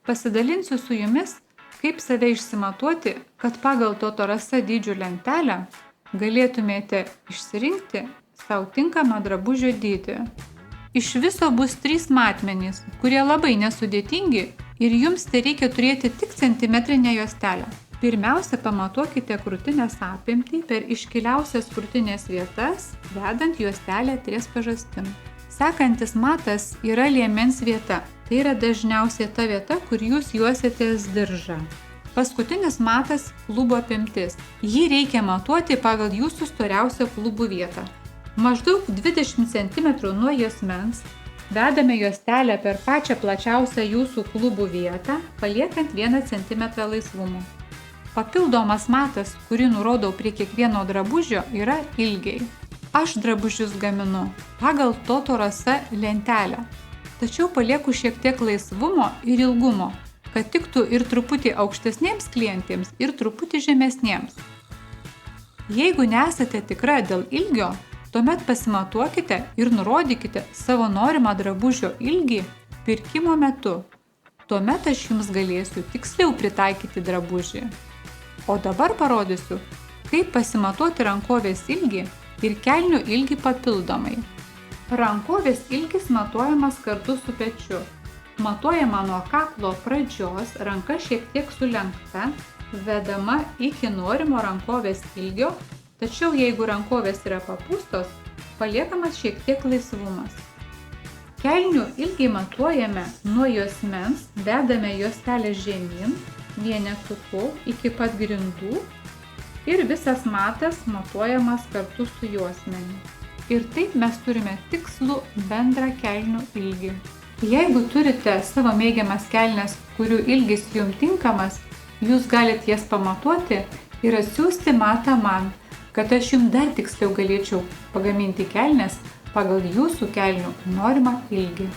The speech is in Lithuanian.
Pasidalinsiu su jumis, kaip save išsimatuoti, kad pagal Toto Rasa dydžių lentelę galėtumėte išsirinkti savo tinkamą drabužio dydį. Iš viso bus 3 matmenys, kurie labai nesudėtingi ir jums tereikia turėti tik centimetrinę juostelę. Pirmiausia, pamatuokite krūtinės apimtį per iškiliausias krūtinės vietas, vedant juostelę ties pažastim. Sekantis matas yra liemens vieta. Tai yra dažniausiai ta vieta, kur jūs juositės diržą. Paskutinis matas – klubų apimtis. Jį reikia matuoti pagal jūsų storiausią klubų vietą. Maždaug 20 cm nuo juosmens vedame juostelę per pačią plačiausią jūsų klubų vietą, paliekant 1 cm laisvumo. Papildomas matas, kurį nurodau prie kiekvieno drabužio, yra ilgiai. Aš drabužius gaminu pagal Toto Rasa lentelę, tačiau palieku šiek tiek laisvumo ir ilgumo, kad tiktų ir truputį aukštesniems klientėms, ir truputį žemesniems. Jeigu nesate tikra dėl ilgio, tuomet pasimatuokite ir nurodykite savo norimą drabužio ilgį pirkimo metu. Tuomet aš jums galėsiu tiksliau pritaikyti drabužį. O dabar parodysiu, kaip pasimatuoti rankovės ilgį ir kelnių ilgį papildomai. Rankovės ilgis matuojamas kartu su pečiu. Matuojama nuo kaklo pradžios, ranka šiek tiek sulenkta, vedama iki norimo rankovės ilgio, tačiau jeigu rankovės yra papūstos, paliekamas šiek tiek laisvumas. Kelnių ilgį matuojame nuo juosmens, dedame juostelę žemyn, vienetuku iki pat grindų ir visas matas matuojamas kartu su juosmeniu. Ir taip mes turime tikslų bendrą kelnių ilgį. Jeigu turite savo mėgiamas kelnes, kurių ilgis jums tinkamas, jūs galite jas pamatuoti ir atsiųsti matą man, kad aš jums dar tiksliau galėčiau pagaminti kelnes pagal jūsų kelnių norimą ilgį.